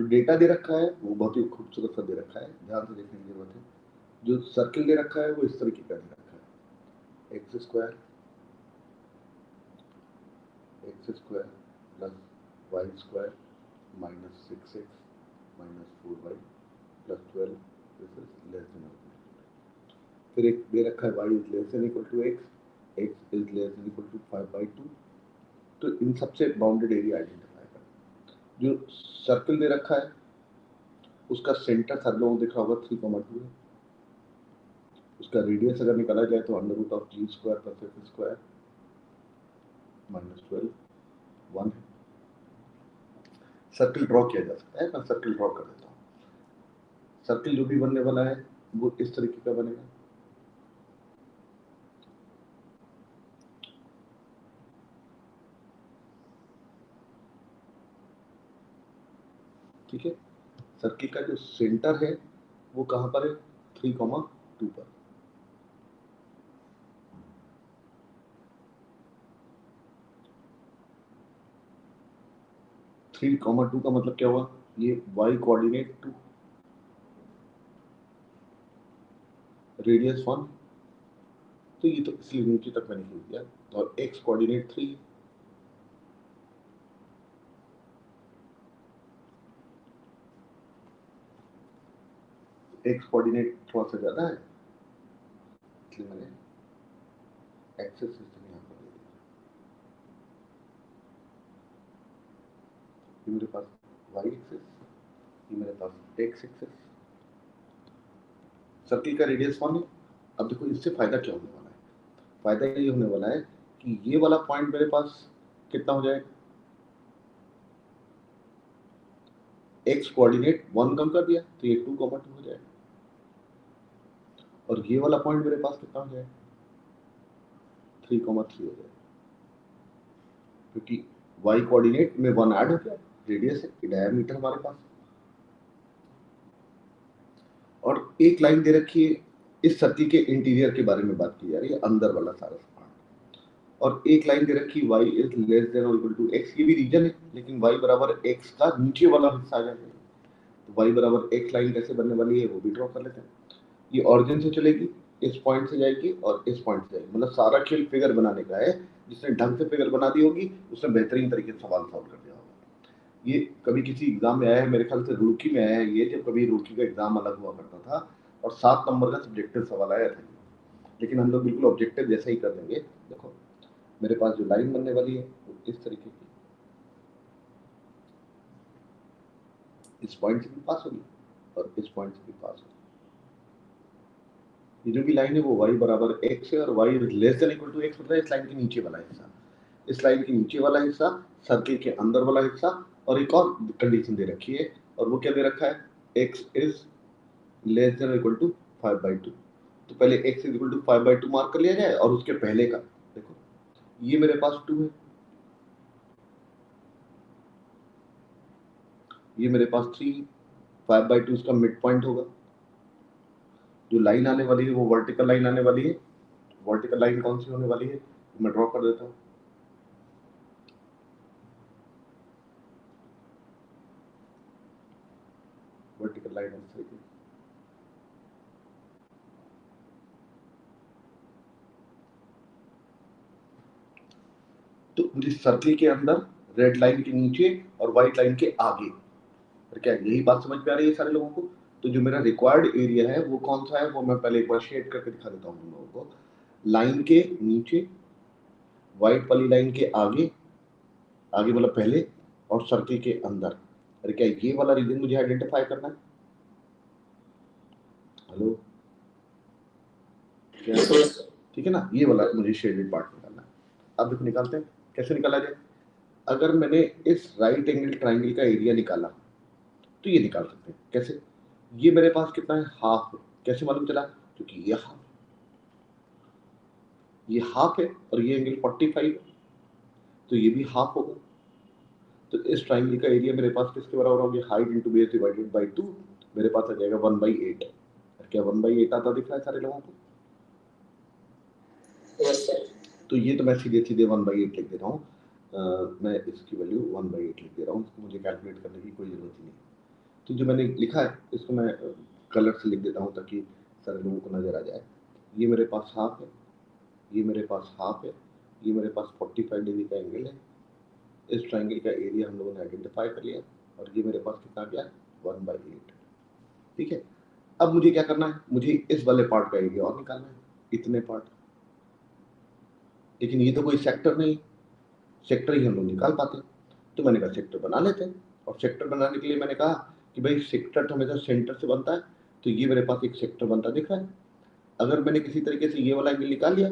जो डेटा दे रखा है वो बहुत ही खूबसूरत सा दे रखा है, ध्यान से देखने की जरूरत है। जो सर्किल दे रखा है वो इस तरीके का दे रखा है, x square plus y square minus 6x minus 4y plus 12, this is less than. फिर एक दे रखा है y is less than equal to x is less than equal to 5/2। तो इन सबसे बाउंडेड एरिया आइडेंटिफाई कर। जो सर्कल दे रखा है उसका सेंटर सब लोगों को दिख रहा होगा 3,2 है। उसका रेडियस अगर निकाला जाए तो under root of g square plus f square minus 12 1 है। सर्कल ड्रॉ किया जा सकता है, मैं सर्कल ड्रॉ कर देता हूँ। सर्कल जो भी बनने वाला है वो इस तरीके का बनेगा। ठीक है, सर्किल का जो सेंटर है वो कहां पर है, 3,2 पर। थ्री कॉमा टू का मतलब क्या हुआ, ये y कोऑर्डिनेट 2, रेडियस 1, तो ये तो इसलिए नीचे तक मैंने लिख दिया। और x कोऑर्डिनेट 3, x कोऑर्डिनेट थोड़ा सा ज्यादा है इसलिए मैंने एक्सेस सिस्टम यहाँ पर दे दिया। ये मेरे पास y एक्सेस, ये मेरे पास x एक्सेस। सर्किल का रेडियस 1 है। अब देखो इससे फायदा क्या होने वाला है, फायदा ये होने वाला है कि ये वाला पॉइंट मेरे पास कितना हो जाएगा, x कोऑर्डिनेट 1 कम कर दिया तो ये 2,2 हो जाएगा। और ये वाला पॉइंट मेरे पास कितना हो जाएगा, 3,3 हो जाएगा, क्योंकि y कोऑर्डिनेट में 1 ऐड हो गया, रेडियस है, डायमीटर हमारे पास। और एक लाइन दे रखी है, इस सर्किल के इंटीरियर के बारे में बात की जा रही है, अंदर वाला सारा पार्ट। और एक लाइन दे रखी y इज लेस देन और इक्वल टू x, ये भी रीजन है, लेकिन y बराबर x का नीचे वाला हिस्सा आ जाएगा। तो y बराबर x लाइन कैसे बनने वाली है वो भी ड्रॉ कर लेते हैं। ये ऑरिजिन से चलेगी, इस पॉइंट से जाएगी और इस पॉइंट से जाएगी। मतलब सारा खेल फिगर बनाने का है। जिसने ढंग से फिगर बना दी होगी उसने बेहतरीन तरीके से सवाल सॉल्व कर दिया होगा। ये कभी किसी एग्जाम में आया है, मेरे ख्याल से रुड़की में आया है ये, जब कभी रुड़की का एग्जाम अलग हुआ करता था और 7 नंबर का सब्जेक्टिव सवाल आया था। लेकिन हम लोग बिल्कुल ऑब्जेक्टिव जैसा ही कर देंगे। देखो मेरे पास जो लाइन बनने वाली है वो इस तरीके की, इस पॉइंट से भी पास होगी और इस पॉइंट से भी पास होगी। ये जो भी लाइन है वो y बराबर x है और y is less than equal to x, मतलब इस लाइन के नीचे वाला हिस्सा, इस लाइन के नीचे वाला हिस्सा, सर्किल के अंदर वाला हिस्सा। और एक और कंडीशन दे रखी है, और वो क्या दे रखा है, x is less than equal to 5/2। तो पहले x is equal to 5/2 mark कर लिया जाए और उसके पहले का देखो, ये मेरे पास 2 है, ये मेरे पास 3, 5/2 इसका मिड पॉइंट होगा। जो लाइन आने वाली है वो वर्टिकल लाइन आने वाली है। वर्टिकल लाइन कौन सी होने वाली है, मैं ड्रॉ कर देता हूँ। वर्टिकल लाइन इस तरीके, तो मुझे सर्किल के अंदर रेड लाइन के नीचे और व्हाइट लाइन के आगे, और क्या यही बात समझ में आ रही है सारे लोगों को। तो जो मेरा रिक्वायर्ड एरिया है वो कौन सा है, वो मैं पहले एक बार शेड करके दिखा देता हूँ हम लोगों को। लाइन के नीचे, व्हाइट वाली लाइन के आगे, आगे मतलब पहले, और सर्किल के अंदर। अरे क्या ये वाला रीजन मुझे आइडेंटिफाई करना है, हेलो क्या, ठीक है ना, ये वाला मुझे शेडेड पार्ट निकालना है। अब देखो निकालते हैं, कैसे निकाला जाए। अगर मैंने इस राइट एंगल ट्राइंगल का एरिया निकाला तो ये निकाल सकते हैं कैसे, ये मेरे पास कितना है, हाफ है। कैसे मालूम चला, क्योंकि ये हाफ है और ये एंगल 45 है, तो ये भी हाफ होगा। तो इस ट्राइंगल का एरिया मेरे पास किसके बराबर हो गया, height into base divided by 2, मेरे पास आ जाएगा 1/8। क्या 1/8 आता दिख रहा है सारे लोगों को, तो ये तो मैं सीधे सीधे 1/8 लिख दे रहा हूँ। मैं इसकी वैल्यू 1/8 लिख दे रहा हूँ, मुझे कैलकुलेट करने की कोई जरूरत नहीं। तो जो मैंने लिखा है इसको मैं कलर से लिख देता हूँ ताकि सारे लोगों को नजर आ जाए। ये मेरे पास हाफ है, ये मेरे पास हाफ है, ये मेरे पास 45 डिग्री का एंगल है। इस ट्राइंगल का एरिया हम लोगों ने आइडेंटिफाई कर लिया और ये मेरे पास कितना गया 1/8। ठीक है, अब मुझे क्या करना है, मुझे इस वाले पार्ट का एरिया और निकालना है, इतने पार्ट। लेकिन ये तो कोई सेक्टर नहीं, सेक्टर ही हम लोग निकाल पाते। तो मैंने कहा सेक्टर बना लेते हैं। और सेक्टर बनाने के लिए मैंने कहा कि भाई सेक्टर तो हमेशा सेंटर से बनता है, तो ये मेरे पास एक सेक्टर बनता दिख रहा है। अगर मैंने किसी तरीके से ये वाला एंगल निकाल लिया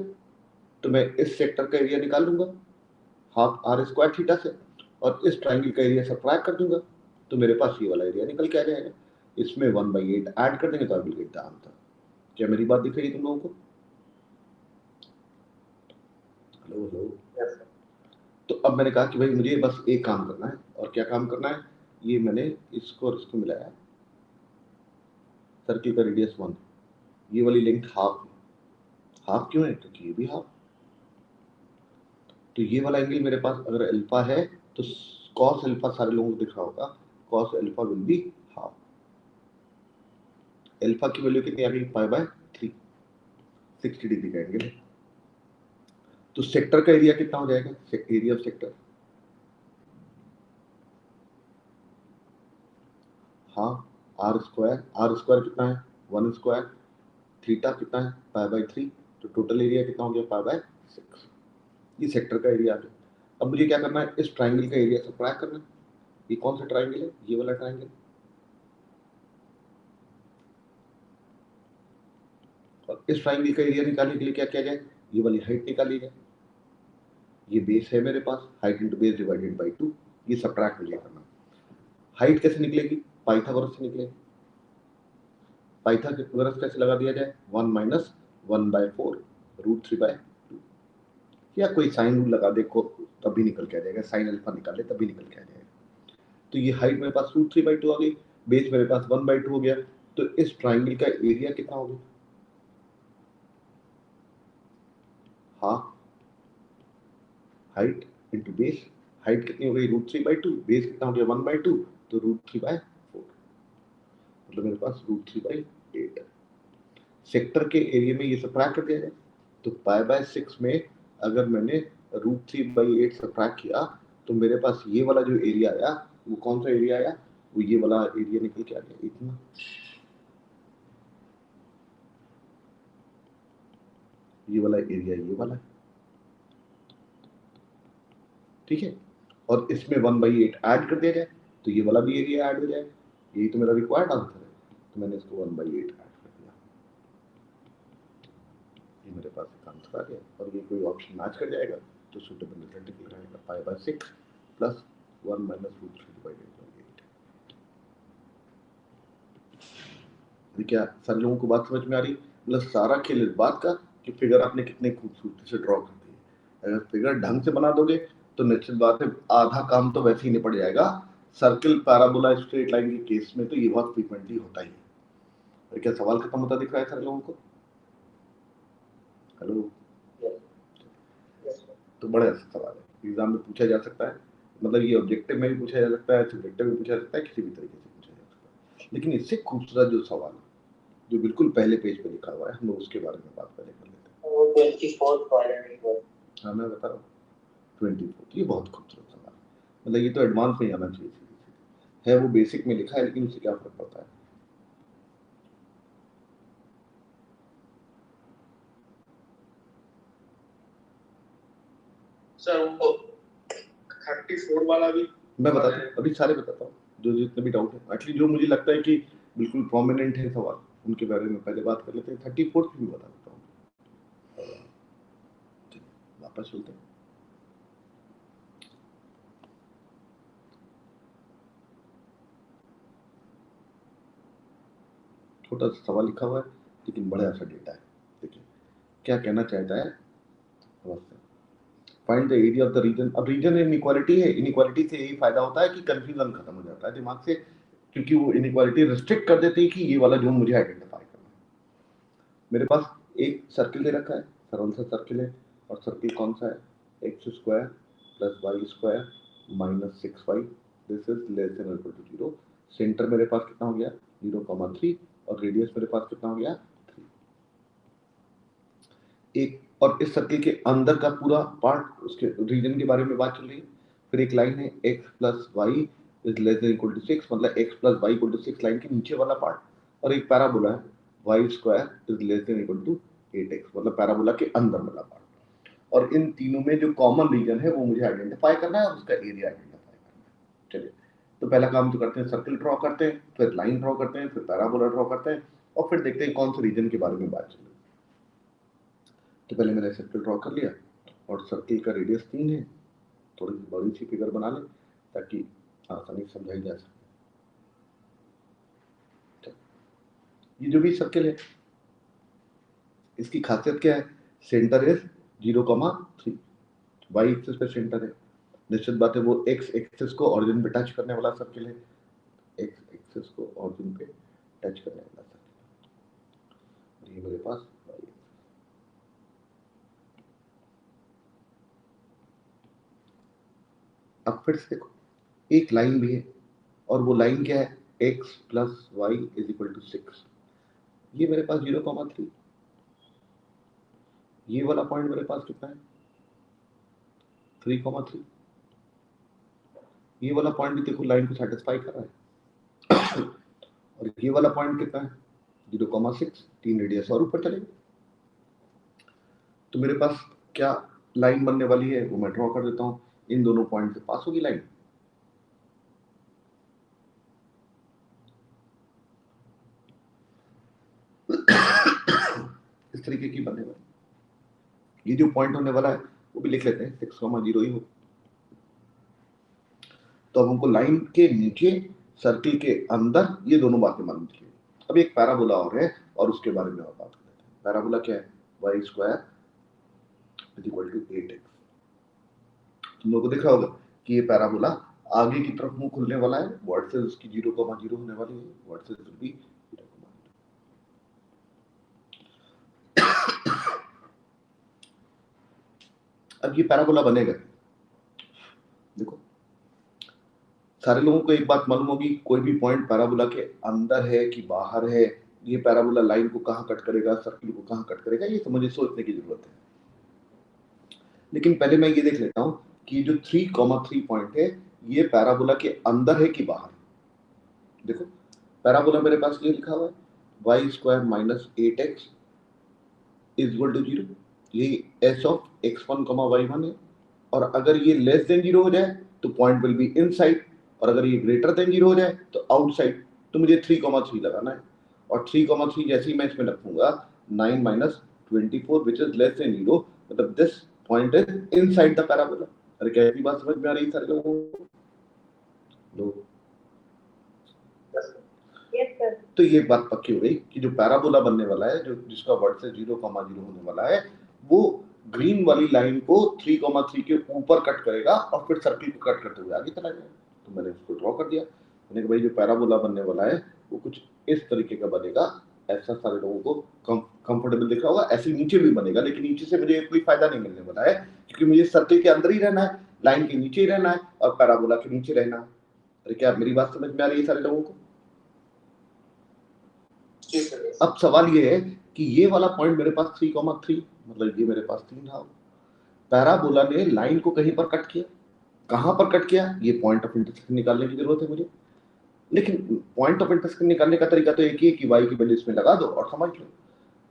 तो मैं इस सेक्टर का एरिया निकाल लूंगा हाफ आर स्क्वायर थीटा से, और इस ट्राइंगल का एरिया सब्ट्रैक्ट कर दूंगा, तो मेरे पास ये वाला एरिया निकल के आ जाएगा। इसमें 1/8 ऐड कर देंगे तो I will get the answer. क्या मेरी बात दिख रही है तुम लोगों को? Hello hello. तो अब मैंने कहा कि भाई मुझे बस एक काम करना है, और क्या काम करना है, ये मैंने इसको और इसको मिलाया, सर्किल का रेडियस 1, ये वाली लेंथ हाफ। हाफ क्यों है? क्योंकि ये भी हाफ। तो ये वाला एंगल मेरे पास अगर अल्फा है तो कॉस अल्फा सारे लोगों को दिख रहा होगा, cos alpha will be half. Alpha की वैल्यू कितनी आ गई? π/3, 60 डिग्री का एंगल है। तो सेक्टर का एरिया कितना हो जाएगा? Area of sector half r square. R square कितना है? 1 स्क्वायर। थीटा कितना है? π/3। तो टोटल एरिया कितना हो गया? π/6। ये सेक्टर का एरिया आ गया। अब मुझे क्या करना है, इस ट्राइंगल का एरिया सब्ट्रैक्ट करना है। ये कौन सा ट्राइंगल है? ये वाला ट्राइंगल। और इस ट्राइंगल का एरिया निकालने के लिए क्या किया जाए, ये वाली हाइट निकाली जाए। ये बेस है मेरे पास, height into base divided by 2। ये सब्ट्रैक्ट मुझे करना। हाइट कैसे निकलेगी? पाइथागोरस से निकलेगी। पाइथागोरस कैसे लगा दिया जाए? 1 माइनस 1/4 √3/2, या कोई साइन रूल लगा दे को तब भी निकल के आ जाएगा, साइन अल्फा निकाले तब भी निकल के आ जाएगा। तो ये हाइट मेरे पास √3/2 आ गई, बेस मेरे पास 1/2 हो गया। तो इस ट्राइंगल का एरिया कितना हो गया? Half height into base. Height कितनी हो गई? √3/2। बेस कितना हो गया? 1/2। तो √3/4, मतलब मेरे पास √3/8। सेक्टर के एरिया में ये सब्ट्रैक्ट कर दिया जाए, तो π/6 में अगर मैंने √3/8 सब्ट्रैक्ट किया तो मेरे पास ये वाला जो एरिया आया वो कौन सा एरिया आया? वो ये वाला एरिया निकल के आ गया, इतना। ये वाला एरिया ये वाला है, ठीक है। और इसमें 1/8 ऐड कर दिया जाए तो ये वाला भी एरिया ऐड हो जाए। यही तो मेरा रिक्वायर्ड आंसर है। तो मैंने इसको 1/8 ऐड कर दिया, ये मेरे पास एक आंसर आ गया। और ये कोई ऑप्शन मैच कर जाएगा तो सुटेबल रिजल्ट निकल जाएगा, π/6 प्लस 1 माइनस √3/8। क्या सारे लोगों को बात समझ में आ रही? मतलब सारा खेल इस बात का कि फिगर आपने कितने खूबसूरती से ड्रॉ कर दी है। अगर फिगर ढंग से बना दोगे तो निश्चित बात है आधा काम तो वैसे ही निपट जाएगा। सर्किल, पैराबोला, स्ट्रेट लाइन के केस में तो ये बहुत फ्रीक्वेंटली होता ही है। और क्या सवाल खत्म होता दिख रहा है सारे लोगों को? हेलो। तो बड़ा अच्छा सवाल है, एग्जाम में पूछा जा सकता है। मतलब ये ऑब्जेक्टिव में भी पूछा जा सकता है, सब्जेक्टिव में पूछा जा सकता है, किसी भी तरीके से पूछा जा सकता है। लेकिन इससे खूबसूरत जो सवाल है जो बिल्कुल पहले पेज पे लिखा हुआ है, हम लोग उसके बारे में बात पहले कर लेते हैं। वो 24 हाँ मैं बता रहा हूँ 24। ये बहुत खूबसूरत सवाल है, मतलब ये तो एडवांस में आना चाहिए है। वो बेसिक में लिखा है लेकिन उससे क्या फर्क पड़ता है? सर वो 34 वाला भी मैं बताता हूँ, अभी सारे बताता हूँ जो जितने भी डाउट है। एक्चुअली जो मुझे लगता है कि बिल्कुल प्रोमिनेंट है सवाल, उनके बारे में पहले बात कर लेते हैं। 34 भी बता देता हूँ। वापस चलते हैं। छोटा सा सवाल लिखा हुआ है लेकिन बड़ा सा डेटा है। देखिए क्या कहना चाहता है, find the area of the region. अब रीजन इनइक्वालिटी है, इनइक्वालिटी से यही फायदा होता है कि कंफ्यूजन खत्म हो जाता है दिमाग से, क्योंकि वो इनइक्वालिटी रिस्ट्रिक्ट कर देती है कि ये वाला जोन मुझे आइडेंटिफाई करना है। मेरे पास एक सर्किल दे रखा है, सरल सा सर्किल है, और सर्किल कौन सा है? x² + y² - 6y। This is less than equal to 0। Centre मेरे पास कितना हो गया 0,3 और रेडियस मेरे पास कितना हो गया 3। एक और इस सर्किल के अंदर का पूरा पार्ट उसके रीजन के बारे में बात चल रही है। फिर एक लाइन है x plus y is less than equal to 6, मतलब x plus y equal to 6 line के नीचे वाला पार्ट। और एक पैराबोला है y square is less than equal to 8x, मतलब पैराबोला के अंदर वाला पार्ट। और इन तीनों में जो कॉमन रीजन है वो मुझे आइडेंटिफाई करना है और उसका एरिया आइडेंटिफाई करना है। चलिए, तो पहला काम तो करते हैं, सर्किल ड्रॉ करते हैं, फिर लाइन ड्रॉ करते हैं, फिर पैराबोला ड्रॉ करते हैं और फिर देखते हैं कौन से रीजन के बारे में बात चल रही है। तो पहले मैंने सर्किल ड्रॉ कर लिया और सर्किल का रेडियस 3 है। थोड़ी सी बड़ी सी फिगर बना लें ताकि आसानी से समझाई जा सके। ये जो भी सर्किल है इसकी खासियत क्या है, सेंटर इज 0,3, वाई एक्सिस पे सेंटर है। निश्चित बात है वो एक्स एक्सिस को ऑरिजिन पे टच करने वाला सर्किल है, एक्स एक्सिस को ऑरिजिन पे टच करने वाला सर्किल। ये मेरे पास वाई एक्सिस। अब फिर से देखो एक लाइन भी है और वो लाइन क्या है x plus y is equal to 6। ये मेरे पास 0,3, ये वाला पॉइंट मेरे पास कितना है 3,3। ये वाला पॉइंट भी देखो लाइन को सेटिस्फाई कर रहा है। और ये वाला पॉइंट कितना है 0,6, 3 रेडियस और ऊपर चलेगा। तो मेरे पास क्या लाइन बनने वाली है वो मैं ड्रॉ कर देता हूं। इन दोनों पॉइंट से पास होगी लाइन। इस तरीके की बनने वाली। ये जो पॉइंट होने वाला है वो भी लिख लेते हैं 6,0 ही हो। तो अब हमको लाइन के नीचे सर्किल के अंदर ये दोनों बातें मालूम थी। अब एक पैराबोला और है और उसके बारे में और बात कर लेते हैं। पैराबोला क्या है y square is equal to 8x। तुम लोगों को देखा होगा कि ये पैराबोला आगे की तरफ मुंह खुलने वाला है, वर्टिसेस उसकी 0,0 होने वाली है, वर्टिसेस विल बी 0,0। अब ये पैराबोला बनेगा, देखो सारे लोगों को एक बात मालूम होगी कोई भी पॉइंट पैराबोला के अंदर है कि बाहर है, ये पैराबोला लाइन को कहां कट करेगा, सर्किल को कहां कट करेगा, ये तो मुझे सोचने की जरूरत है। लेकिन पहले मैं ये देख लेता हूं कि जो 3,3 पॉइंट है ये पैराबोला के अंदर है कि बाहर। देखो पैराबोला मेरे पास ये लिखा हुआ है y square minus 8x is equal to 0। ये एस ऑफ x1 y1 है। और अगर ये लेस देन 0 हो जाए तो पॉइंट विल बी इनसाइड, और अगर ये ग्रेटर देन 0 हो जाए तो आउटसाइड। तो मुझे 3,3 लगाना है और 3,3 जैसे ही मैं इसमें रखूंगा 9 minus 24 which is less then 0, मतलब this point is inside the parabola. अरे कैसी बात समझ में आ रही है सारे लोगों को? तो ये बात पक्की हो गई कि जो पैराबोला बनने वाला है, जो जिसका वर्ड से 0,0 होने वाला है, वो ग्रीन वाली लाइन को 3,3 के ऊपर कट करेगा और फिर सर्किल को कट करते हुए आगे चला जाएगा। तो मैंने उसको ड्रॉ कर दिया। मैंने कहा भाई जो पैराबोला बनने वाला है वो कुछ इस तरीके का बनेगा। ऐसा सारे लोगों को कंफर्टेबल दिख रहा होगा। ऐसे नीचे भी बनेगा, लेकिन नीचे से मुझे कोई फायदा नहीं मिलने वाला है क्योंकि मुझे सर्किल के अंदर ही रहना है, लाइन के नीचे ही रहना है और पैराबोला के नीचे रहना है। अरे क्या मेरी बात समझ में आ रही है सारे लोगों को? अब सवाल ये है कि ये वाला पॉइंट मेरे पास 3,3, मतलब ये मेरे पास 3 था। पैराबोला ने लाइन को कहीं पर कट किया, कहां पर कट किया, ये पॉइंट ऑफ इंटरसेक्शन निकालने की जरूरत है मुझे। लेकिन पॉइंट ऑफ इंटरसेक्शन निकालने का तरीका तो एक ही है कि वाई की वैल्यू इसमें लगा दो और समझ लो।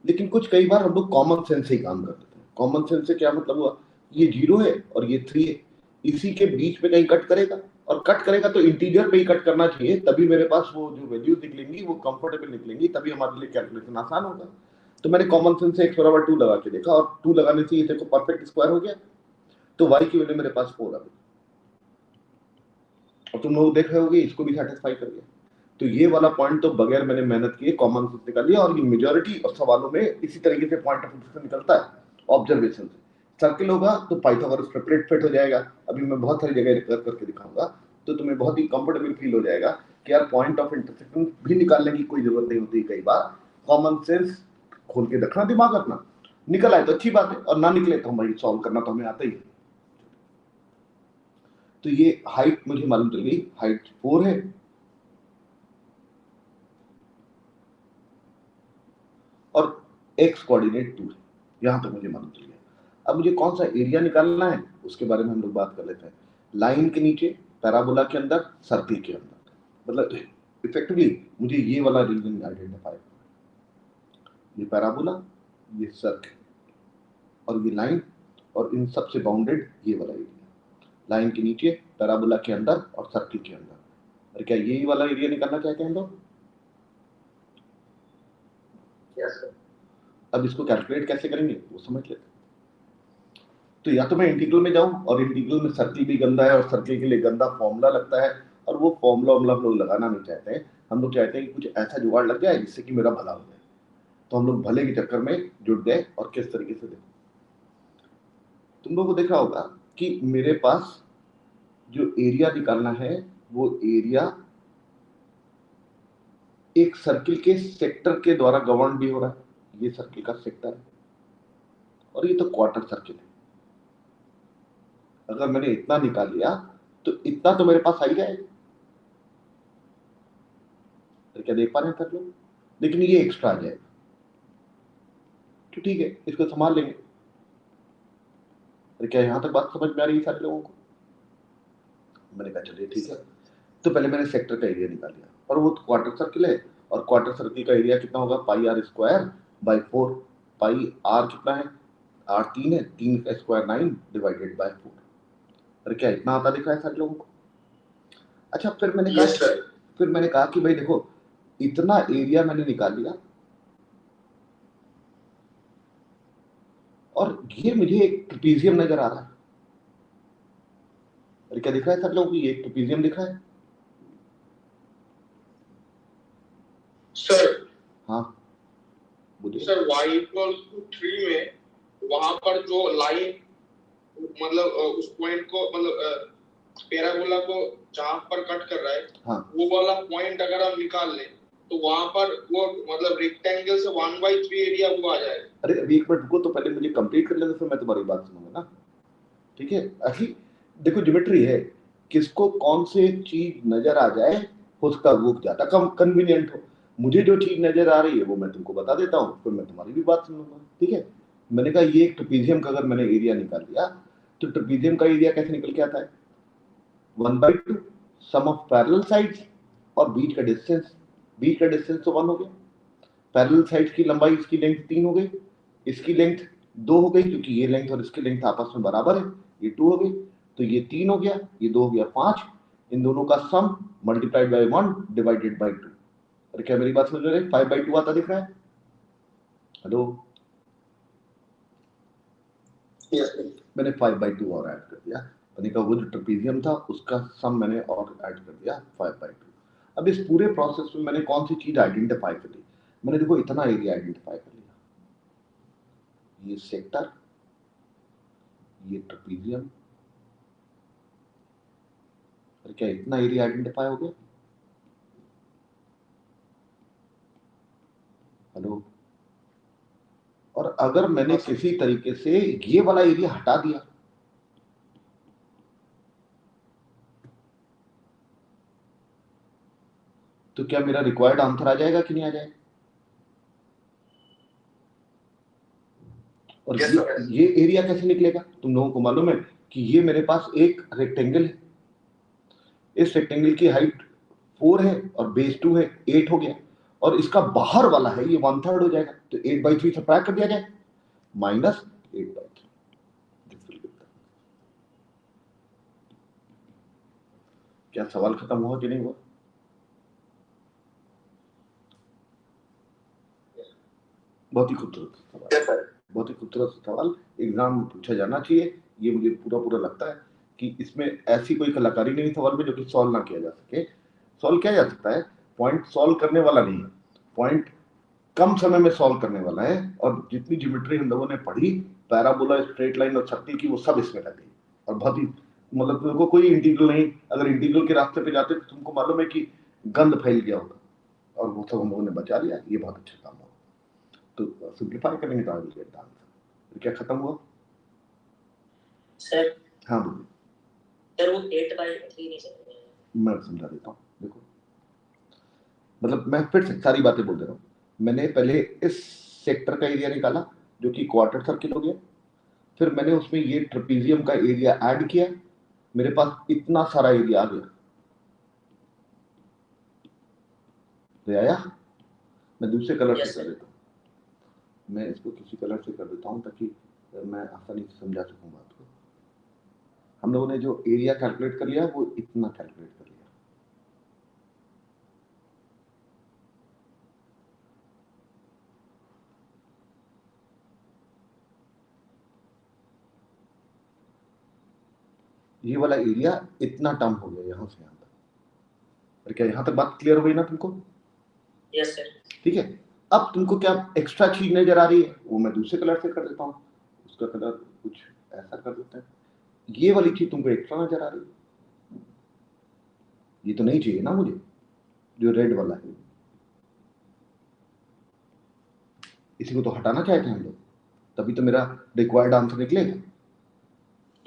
लेकिन कुछ कई बार हम लोग कॉमन सेंस से ही काम कर देते हैं। कॉमन सेंस से क्या मतलब हुआ, ये 0 है और ये 3 है, इसी के बीच में कहीं कट करेगा, और कट करेगा तो इंटीजर पे ही कट करना चाहिए, तभी मेरे पास वो जो वैल्यूज निकलेंगी वो कंफर्टेबल निकलेंगी, तभी हमारे लिए कैलकुलेशन आसान होगा। तो मैंने कॉमन सेंस से x बराबर 2 लगा के देखा और 2 लगाने से ये देखो परफेक्ट स्क्वायर हो गया। तो y की वैल्यू मेरे पास 4 आ गई और तुम लोग देख रहे होगे इसको भी सेटिस्फाई कर गया। तो ये वाला पॉइंट तो बगैर मैंने मेहनत किए कॉमन सेंस निकाल लिया, और ये मेजॉरिटी ऑफ सवालों में इसी तरीके से पॉइंट ऑफ इंटरसेक्शन निकलता है ऑब्जर्वेशन से। सर्किल होगा तो पाइथागोरस ट्रिपलेट फिट हो जाएगा। अभी मैं बहुत सारी जगह कर करके दिखाऊंगा तो तुम्हें बहुत ही कंफर्टेबल फील हो जाएगा कि यार पॉइंट ऑफ इंटरसेक्शन भी निकालने की कोई जरूरत नहीं होती। कई बार कॉमन सेंस खोल के रखना, दिमाग अपना, निकल आए तो अच्छी बात है और ना निकले तो हमारी सॉल्व करना तो हमें आता ही है। तो ये हाइट मुझे मालूम चल गई, हाइट 4 है और एक्स कोऑर्डिनेट 2 है। यहाँ तक मुझे मालूम चल गया। अब मुझे कौन सा एरिया निकालना है उसके बारे में हम लोग बात कर लेते हैं। लाइन के नीचे, पैराबोला के अंदर, सर्किल के अंदर, मतलब इफेक्टिवली मुझे ये वाला रीजन आइडेंटिफाई, ये पैराबोला, ये सर्किल और ये लाइन, और इन सबसे बाउंडेड ये वाला एरिया, लाइन के नीचे, पैराबोला के अंदर और सर्किल के अंदर। और क्या यही वाला एरिया निकालना चाहते हैं हम लोग? Yes sir. अब इसको कैलकुलेट कैसे करेंगे वो समझ लेते हैं। तो या तो मैं इंटीग्रल में जाऊं, और इंटीग्रल में सर्किल भी गंदा है और सर्किल के लिए गंदा फॉर्मूला लगता है, और वो फॉर्मूला हम लोग लगाना नहीं चाहते हैं। हम लोग चाहते हैं कि कुछ ऐसा जुगाड़ लग जाए जिससे कि मेरा भला हो जाए। तो हम लोग भले के चक्कर में जुट गए। और किस तरीके से, देखो तुम लोगों को देखा होगा कि मेरे पास जो एरिया निकालना है वो एरिया एक सर्किल के सेक्टर के द्वारा गवर्न भी हो रहा है। ये सर्किल का सेक्टर है और ये तो क्वार्टर सर्किल है। अगर मैंने इतना निकाल लिया तो इतना तो मेरे पास आ ही जाएगा। तो क्या देख पा रहे हैं सब लोग? लेकिन ये एक्स्ट्रा आ जाएगा, तो ठीक है, इसको संभाल लेंगे। तो क्या यहां तक बात समझ में आ रही है सारे लोगों को? मैंने कहा चलिए ठीक है। तो पहले मैंने सेक्टर का एरिया निकाल लिया, और वो क्वार्टर सर्किल है, और क्वार्टर सर्किल का एरिया कितना होगा? Pi r square by 4। Pi r कितना है? आर 3 है, 3 का स्क्वायर 9 डिवाइडेड बाय 4। अरे क्या इतना आता दिख रहा है सारे लोगों को? अच्छा, फिर मैंने कहा, यस सर। फिर मैंने कहा कि भाई देखो, इतना एरिया मैंने निकाल लिया, और ये मुझे एक ट्रेपीजियम नजर आ रहा है। अरे क्या दिख रहा है सब लोगों को? ये एक ट्रेपीजियम दिख रहा है सर। हाँ बोलिए। सर y = 3 में वहां पर जो लाइन, मतलब उस पॉइंट को, मतलब पैराबोला को जहां पर कट कर रहा है, हाँ, वो वाला पॉइंट अगर हम निकाल लें तो वहां पर वो मतलब रेक्टेंगल से 1/3 एरिया वो आ जाएगा। अरे अभी एक मिनट रुको, तो पहले मुझे कंप्लीट कर लेने, फिर मैं तुम्हारी बात सुनूंगा ना। ठीक है, अभी देखो ज्योमेट्री है, किसको कौन से चीज नजर आ जाए उसका वो ज्यादा कम कन्वीनियंट हो। मुझे जो चीज नजर आ रही है वो मैं तुमको बता देता हूँ, फिर मैं तुम्हारी भी बात सुनूंगा। ठीक है, मैंने कहा ये एक ट्रेपीजियम का अगर मैंने एरिया निकाल लिया, तो ट्रेपीजियम का एरिया कैसे निकल के आता है? 1/2 सम ऑफ पैरेलल साइड्स, और बीच का डिस्टेंस, बीच का डिस्टेंस तो 1 हो गया। पैरेलल साइड्स की लंबाई, इसकी लेंथ 3 हो गई, इसकी लेंथ 2 हो गई, क्योंकि ये लेंथ और इसकी लेंथ आपस में बराबर है, ये 2 हो गई। तो ये 3 हो गया, ये 2 हो गया 5। इन दोनों का सम मल्टीप्लाइड बाय 1 डिवाइडेड बाय 2। अरे क्या मेरी बात समझ रहे हैं? 5/2 आता दिख रहा है? Hello, yes sir. मैंने 5/2 और ऐड कर दिया। मैंने कहा वो जो ट्रेपीजियम था उसका सम मैंने और ऐड कर दिया 5/2। अब इस पूरे प्रोसेस में मैंने कौन सी चीज आइडेंटिफाई कर ली? मैंने देखो इतना एरिया आइडेंटिफाई कर लिया, ये सेक्टर, ये ट्रेपीजियम। और क्या इतना एरिया आइडेंटिफाई हो गया? हेलो, और अगर मैंने किसी तरीके से ये वाला एरिया हटा दिया, तो क्या मेरा रिक्वायर्ड आंसर आ जाएगा कि नहीं आ जाएगा? और Yes, sir. ये एरिया कैसे निकलेगा? तुम लोगों को मालूम है कि ये मेरे पास एक रेक्टेंगल है, इस रेक्टेंगल की हाइट 4 है और बेस 2 है, 8 हो गया, और इसका बाहर वाला है ये 1/3 हो जाएगा। तो 8/3 सब्ट्रैक्ट कर दिया जाए, -8/3। क्या सवाल खत्म हुआ कि नहीं हुआ? बहुत ही खूबसूरत सवाल, Yes, sir. बहुत ही खूबसूरत सवाल, एग्जाम में पूछा जाना चाहिए। ये मुझे पूरा पूरा लगता है कि इसमें ऐसी कोई कलाकारी नहीं सवाल में जो कि सॉल्व ना किया जा सके। सॉल्व किया जा सकता है, पॉइंट सॉल्व करने वाला नहीं है, पॉइंट कम समय में सॉल्व करने वाला है। और जितनी ज्योमेट्री हम लोगों ने पढ़ी, पैराबोला, स्ट्रेट लाइन और सर्किल की, वो सब इसमें लग गई। और बहुत ही, मतलब तुमको कोई इंटीग्रल नहीं, अगर इंटीग्रल के रास्ते पे जाते तो तुमको मालूम है कि गंद फैल गया होगा, और वो सब हम लोगों ने बचा लिया। ये बहुत अच्छा काम हुआ। तो सिंप्लीफाई करेंगे तो आगे गेट आंसर। क्या खत्म हुआ सर? हाँ बोलिए। सर वो 8/3 नहीं समझ मैं समझा देता हूँ। देखो, मतलब मैं फिर से सारी बातें बोल दे रहा हूँ। मैंने पहले इस सेक्टर का एरिया निकाला जो कि क्वार्टर सर्किल हो गया, फिर मैंने उसमें ये ट्रेपेजियम का एरिया ऐड किया, मेरे पास इतना सारा एरिया आ गया। तो आया, मैं दूसरे कलर Yes, से कर sir. देता हूँ, मैं इसको किसी कलर से कर देता हूँ ताकि मैं आसानी से समझा सकूँ बात को। हम लोगों ने जो एरिया कैलकुलेट कर लिया वो इतना कैलकुलेट कर लिया। ये वाला एरिया इतना टर्म हो गया यहाँ से यहाँ तक। और क्या यहाँ तक बात क्लियर हो गई ना तुमको? Yes, sir. ठीक है, अब तुमको क्या एक्स्ट्रा चीज नजर आ रही है, वो मैं दूसरे कलर से कर देता हूँ, उसका कलर कुछ ऐसा कर देते हैं। ये वाली चीज तुमको एक्स्ट्रा नजर आ रही है, ये तो नहीं चाहिए ना मुझे, जो रेड वाला है, इसी को तो हटाना चाहते हैं हम लोग, तभी तो मेरा रिक्वायर्ड आंसर निकलेगा।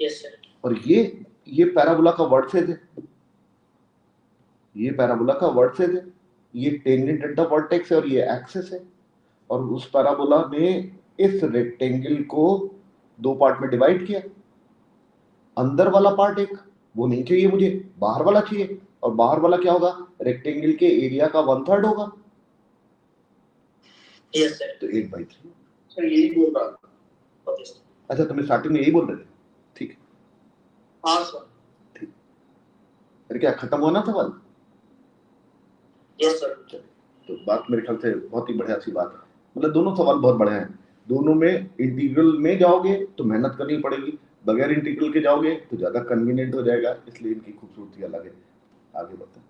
Yes, sir. और ये पैराबोला का वर्टेक्स है, ये पैराबोला का वर्टेक्स है, ये टेंजेंट एट द वर्टेक्स है और ये एक्सिस है। और उस पैराबोला ने इस रेक्टेंगल को दो पार्ट में डिवाइड किया, अंदर वाला पार्ट एक वो नहीं चाहिए मुझे, बाहर वाला चाहिए। और बाहर वाला क्या होगा, रेक्टेंगल के एरिया का 1/3 होगा। Yes, sir. तो 8/3। सर यही बोल रहा था। Okay, sir. अच्छा, तुम्हें स्टार्टिंग में यही बोल रहे थे? ठीक है, हाँ सर। ठीक। फिर क्या खत्म हुआ ना सवाल? Yes, sir. तो बात मेरे ख्याल से बहुत ही बढ़िया सी बात है, मतलब दोनों सवाल बहुत बढ़िया हैं। दोनों में इंटीग्रल में जाओगे तो मेहनत करनी पड़ेगी, बगैर इंटीग्रल के जाओगे तो ज्यादा कन्वीनियंट हो जाएगा, इसलिए इनकी खूबसूरती अलग है। आगे बढ़ते हैं।